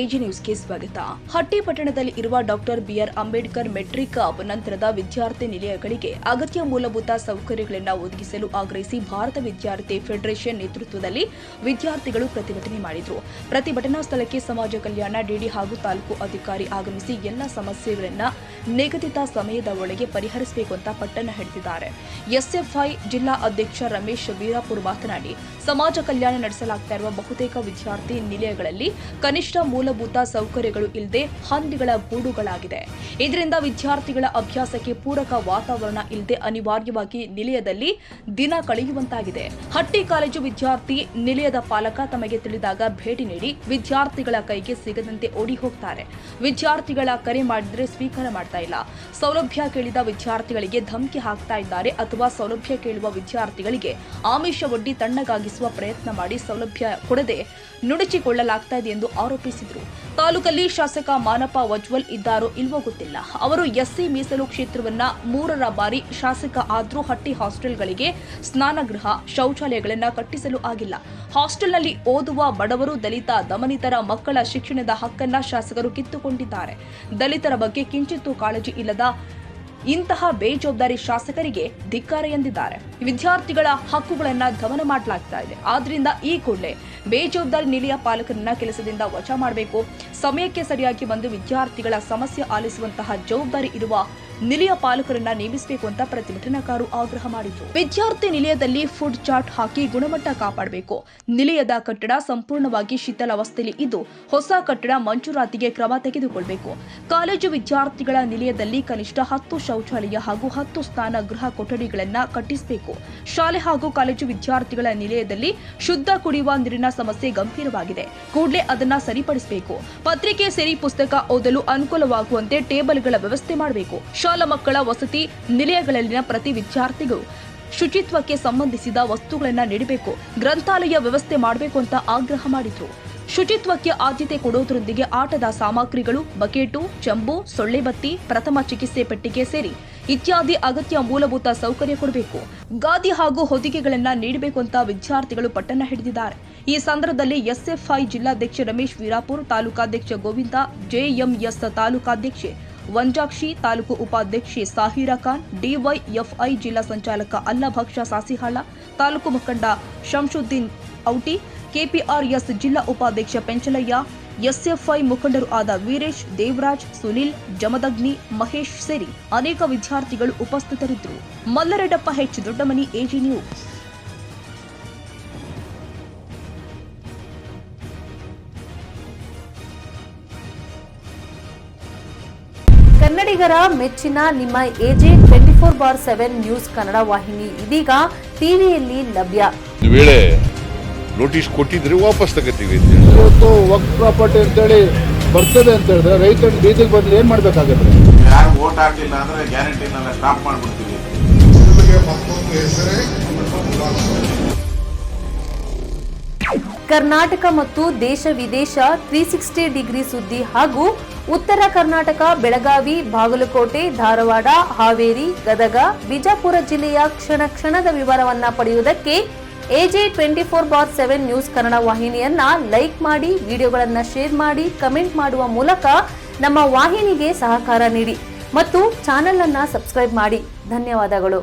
AG ನ್ಯೂಸ್ಗೆ ಸ್ವಾಗತ. ಹಟ್ಟಿ ಪಟ್ಟಣದಲ್ಲಿ ಇರುವ ಡಾಕ್ಟರ್ ಬಿಆರ್ ಅಂಬೇಡ್ಕರ್ ಮೆಟ್ರಿಕ್ ನಂತರದ ವಿದ್ಯಾರ್ಥಿ ನಿಲಯಗಳಿಗೆ ಅಗತ್ಯ ಮೂಲಭೂತ ಸೌಕರ್ಯಗಳನ್ನು ಒದಗಿಸಲು ಆಗ್ರಹಿಸಿ ಭಾರತ ವಿದ್ಯಾರ್ಥಿ ಫೆಡರೇಷನ್ ನೇತೃತ್ವದಲ್ಲಿ ವಿದ್ಯಾರ್ಥಿಗಳು ಪ್ರತಿಭಟನೆ ಮಾಡಿದರು. ಪ್ರತಿಭಟನಾ ಸ್ಥಳಕ್ಕೆ ಸಮಾಜ ಕಲ್ಯಾಣ ಡಿಡಿ ಹಾಗೂ ತಾಲೂಕು ಅಧಿಕಾರಿ ಆಗಮಿಸಿ ಎಲ್ಲ ಸಮಸ್ಯೆಗಳನ್ನು ನಿಗದಿತ ಸಮಯದ ಒಳಗೆ ಪರಿಹರಿಸಬೇಕು ಅಂತ ಪಟ್ಟಣ ಹಿಡಿದಿದ್ದಾರೆ. ಎಸ್ಎಫ್ಐ ಜಿಲ್ಲಾ ಅಧ್ಯಕ್ಷ ರಮೇಶ್ ವೀರಾಪುರ್ ಮಾತನಾಡಿ, ಸಮಾಜ ಕಲ್ಯಾಣ ನಡೆಸಲಾಗ್ತಾ ಇರುವ ಬಹುತೇಕ ವಿದ್ಯಾರ್ಥಿ ನಿಲಯಗಳಲ್ಲಿ ಕನಿಷ್ಠ ಮೂಲಭೂತ ಸೌಕರ್ಯಗಳು ಇಲ್ಲದೆ ಹಂದಿಗಳ ಗೂಡುಗಳಾಗಿದೆ. ಇದರಿಂದ ವಿದ್ಯಾರ್ಥಿಗಳ ಅಭ್ಯಾಸಕ್ಕೆ ಪೂರಕ ವಾತಾವರಣ ಇಲ್ಲದೆ ಅನಿವಾರ್ಯವಾಗಿ ನಿಲಯದಲ್ಲಿ ದಿನ ಕಳೆಯುವಂತಾಗಿದೆ. ಹಟ್ಟಿ ಕಾಲೇಜು ವಿದ್ಯಾರ್ಥಿ ನಿಲಯದ ಪಾಲಕ ತಮಗೆ ತಿಳಿದಾಗ ಭೇಟಿ ನೀಡಿ ವಿದ್ಯಾರ್ಥಿಗಳ ಕೈಗೆ ಸಿಗದಂತೆ ಓಡಿ ಹೋಗ್ತಾರೆ. ವಿದ್ಯಾರ್ಥಿಗಳ ಕರೆ ಮಾಡಿದ್ರೆ ಸ್ವೀಕಾರ ಮಾಡ್ತಾ ಇಲ್ಲ. ಸೌಲಭ್ಯ ಕೇಳಿದ ವಿದ್ಯಾರ್ಥಿಗಳಿಗೆ ಧಮಕಿ ಹಾಕ್ತಾ ಇದ್ದಾರೆ ಅಥವಾ ಸೌಲಭ್ಯ ಕೇಳುವ ವಿದ್ಯಾರ್ಥಿಗಳಿಗೆ ಆಮಿಷ ಒಡ್ಡಿ ತಣ್ಣಗಾಗಿಸುವ ಪ್ರಯತ್ನ ಮಾಡಿ ಸೌಲಭ್ಯ ಕೊಡದೆ ನುಡಿಚಿಕೊಳ್ಳಲಾಗ್ತಾ ಇದೆ ಎಂದು ಆರೋಪಿಸಿದರು. ತಾಲೂಕಲ್ಲಿ ಶಾಸಕ ಮಾನಪ್ಪ ವಜ್ವಲ್ ಇದ್ದಾರೋ ಇಲ್ವೋ ಗೊತ್ತಿಲ್ಲ. ಅವರು ಎಸ್ಸಿ ಮೀಸಲು ಕ್ಷೇತ್ರವನ್ನ 3ರ ಬಾರಿ ಶಾಸಕ ಆದ್ರೂ ಹಟ್ಟಿ ಹಾಸ್ಟೆಲ್ಗಳಿಗೆ ಸ್ನಾನಗೃಹ, ಶೌಚಾಲಯಗಳನ್ನು ಕಟ್ಟಿಸಲು ಆಗಿಲ್ಲ. ಹಾಸ್ಟೆಲ್ನಲ್ಲಿ ಓದುವ ಬಡವರು, ದಲಿತ, ದಮನಿತರ ಮಕ್ಕಳ ಶಿಕ್ಷಣದ ಹಕ್ಕನ್ನ ಶಾಸಕರು ಕಿತ್ತುಕೊಂಡಿದ್ದಾರೆ. ದಲಿತರ ಬಗ್ಗೆ ಕಿಂಚಿತ್ತೂ ಕಾಳಜಿ ಇಲ್ಲದ ಇಂತಹ ಬೇಜವಾಬ್ದಾರಿ ಶಾಸಕರಿಗೆ ಧಿಕ್ಕಾರ ಎಂದಿದ್ದಾರೆ. ವಿದ್ಯಾರ್ಥಿಗಳ ಹಕ್ಕುಗಳನ್ನು ದಮನ ಮಾಡಲಾಗ್ತಾ ಇದೆ. ಆದ್ರಿಂದ ಈ ಕೂಡಲೇ ಬೇಜವಾಬ್ದಾರಿ ನಿಲಯ ಪಾಲಕರನ್ನ ಕೆಲಸದಿಂದ ವಜಾ ಮಾಡಬೇಕು. ಸಮಯಕ್ಕೆ ಸರಿಯಾಗಿ ಬಂದು ವಿದ್ಯಾರ್ಥಿಗಳ ಸಮಸ್ಯೆ ಆಲಿಸುವಂತಹ ಜವಾಬ್ದಾರಿ ಇರುವ ನಿಲಯ ಪಾಲಕರನ್ನ ನೇಮಿಸಬೇಕು ಅಂತ ಪ್ರತಿಭಟನಾಕಾರರು ಆಗ್ರಹ ಮಾಡಿದರು. ವಿದ್ಯಾರ್ಥಿ ನಿಲಯದಲ್ಲಿ ಫುಡ್ ಚಾರ್ಟ್ ಹಾಕಿ ಗುಣಮಟ್ಟ ಕಾಪಾಡಬೇಕು. ನಿಲಯದ ಕಟ್ಟಡ ಸಂಪೂರ್ಣವಾಗಿ ಶಿಥಿಲಾವಸ್ಥೆಯಲ್ಲಿ ಇದ್ದು ಹೊಸ ಕಟ್ಟಡ ಮಂಜೂರಾತಿಗೆ ಕ್ರಮ ತೆಗೆದುಕೊಳ್ಳಬೇಕು. ಕಾಲೇಜು ವಿದ್ಯಾರ್ಥಿಗಳ ನಿಲಯದಲ್ಲಿ ಕನಿಷ್ಠ 10 ಶೌಚಾಲಯ ಹಾಗೂ 10 ಸ್ನಾನಗೃಹ ಕೊಠಡಿಗಳನ್ನು ಕಟ್ಟಿಸಬೇಕು. ಶಾಲೆ ಹಾಗೂ ಕಾಲೇಜು ವಿದ್ಯಾರ್ಥಿಗಳ ನಿಲಯದಲ್ಲಿ ಶುದ್ಧ ಕುಡಿಯುವ ನೀರಿನ ಸಮಸ್ಯೆ ಗಂಭೀರವಾಗಿದೆ. ಕೂಡಲೇ ಅದನ್ನ ಸರಿಪಡಿಸಬೇಕು. ಪತ್ರಿಕೆ ಸೇರಿ ಪುಸ್ತಕ ಓದಲು ಅನುಕೂಲವಾಗುವಂತೆ ಟೇಬಲ್ಗಳ ವ್ಯವಸ್ಥೆ ಮಾಡಬೇಕು. ಶಾಲಾ ಮಕ್ಕಳ ವಸತಿ ನಿಲಯಗಳಲ್ಲಿನ ಪ್ರತಿ ವಿದ್ಯಾರ್ಥಿಗಳು ಶುಚಿತ್ವಕ್ಕೆ ಸಂಬಂಧಿಸಿದ ವಸ್ತುಗಳನ್ನು ನೀಡಬೇಕು. ಗ್ರಂಥಾಲಯ ವ್ಯವಸ್ಥೆ ಮಾಡಬೇಕು ಅಂತ ಆಗ್ರಹ ಮಾಡಿದ್ರು. ಶುಚಿತ್ವಕ್ಕೆ ಆದ್ಯತೆ ಕೊಡುವುದರೊಂದಿಗೆ ಆಟದ ಸಾಮಗ್ರಿಗಳು, ಬಕೆಟು, ಚೆಂಬು, ಸೊಳ್ಳೆ ಬತ್ತಿ, ಪ್ರಥಮ ಚಿಕಿತ್ಸೆ ಪೆಟ್ಟಿಗೆ ಸೇರಿ ಇತ್ಯಾದಿ ಅಗತ್ಯ ಮೂಲಭೂತ ಸೌಕರ್ಯ ಕೊಡಬೇಕು. ಗಾದಿ ಹಾಗೂ ಹೊದಿಕೆಗಳನ್ನು ನೀಡಬೇಕು ಅಂತ ವಿದ್ಯಾರ್ಥಿಗಳು ಪಟ್ಟಣ ಹಿಡಿದಿದ್ದಾರೆ. ಈ ಸಂದರ್ಭದಲ್ಲಿ ಎಸ್ಎಫ್ಐ ಜಿಲ್ಲಾಧ್ಯಕ್ಷ ರಮೇಶ್ ವೀರಾಪುರ್, ತಾಲೂಕಾಧ್ಯಕ್ಷ ಗೋವಿಂದ, ಜೆಎಂಎಸ್ ತಾಲೂಕಾಧ್ಯಕ್ಷೆ ವಂಜಾಕ್ಷಿ, ತಾಲೂಕು ಉಪಾಧ್ಯಕ್ಷೆ ಸಾಹಿರಾ ಖಾನ್, ಡಿವೈಎಫ್ಐ ಜಿಲ್ಲಾ ಸಂಚಾಲಕ ಅಲ್ಲಭಕ್ಷ ಸಾಸಿಹಾಳ, ತಾಲೂಕು ಮುಖಂಡ ಶಂಶುದ್ದೀನ್ ಔಟಿ, ಕೆಪಿಆರ್ಎಸ್ ಜಿಲ್ಲಾ ಉಪಾಧ್ಯಕ್ಷ ಪೆಂಚಲಯ್ಯ, ಎಸ್ಎಫ್ಐ ಮುಖಂಡರು ಆದ ವೀರೇಶ್, ದೇವರಾಜ್, ಸುನಿಲ್, ಜಮದಗ್ನಿ, ಮಹೇಶ್ ಸೇರಿ ಅನೇಕ ವಿದ್ಯಾರ್ಥಿಗಳು ಉಪಸ್ಥಿತರಿದ್ದರು. ಮಲ್ಲರೆಡ್ಡಪ್ಪ ಹೆಚ್ ದೊಡ್ಡಮನಿ, ಎಜಿ ನ್ಯೂಸ್. ಕನ್ನಡಿಗರ ಮೆಚ್ಚಿನ ನಿಮ್ಮ ಎಜೆ 24/7 ನ್ಯೂಸ್ ಕನ್ನಡ ವಾಹಿನಿ ಇದೀಗ ಟಿವಿಯಲ್ಲಿ ಲಭ್ಯ. ವೇಳೆ ನೋಟಿಸ್ ಕೊಟ್ಟಿದ್ರೆ ವಾಪಸ್ ತಗೋತೀವಿ. ಇವತ್ತು ವಕ್ಫ್ ಪ್ರಾಪರ್ಟಿ ಅಂತೇಳಿ ಬರ್ತದೆ ಅಂತ ಹೇಳಿದ್ರೆ ರೈತರು ಬೀದಿಗೆ ಬದಲು ಏನ್ ಮಾಡ್ಬೇಕಾಗತ್ತೆ? ಯಾರು ವೋಟ್ ಹಾಕಿಲ್ಲ ಅಂದ್ರೆ ಗ್ಯಾರಂಟಿನೆಲ್ಲ ಸ್ಟಾಪ್ ಮಾಡ್ಬಿಡ್ತೀವಿ. ಕರ್ನಾಟಕ ಮತ್ತು ದೇಶ ವಿದೇಶ 360 ಡಿಗ್ರಿ ಸುದ್ದಿ ಹಾಗೂ ಉತ್ತರ ಕರ್ನಾಟಕ, ಬೆಳಗಾವಿ, ಬಾಗಲಕೋಟೆ, ಧಾರವಾಡ, ಹಾವೇರಿ, ಗದಗ, ಬಿಜಾಪುರ ಜಿಲ್ಲೆಯ ಕ್ಷಣ ಕ್ಷಣದ ವಿವರವನ್ನ ಪಡೆಯುವುದಕ್ಕೆ ಎಜೆ 24/7 ನ್ಯೂಸ್ ಕನ್ನಡ ವಾಹಿನಿಯನ್ನ ಲೈಕ್ ಮಾಡಿ, ವಿಡಿಯೋಗಳನ್ನ ಶೇರ್ ಮಾಡಿ, ಕಮೆಂಟ್ ಮಾಡುವ ಮೂಲಕ ನಮ್ಮ ವಾಹಿನಿಗೆ ಸಹಕಾರ ನೀಡಿ ಮತ್ತು ಚಾನೆಲ್ ಅನ್ನ ಸಬ್ಸ್ಕ್ರೈಬ್ ಮಾಡಿ. ಧನ್ಯವಾದಗಳು.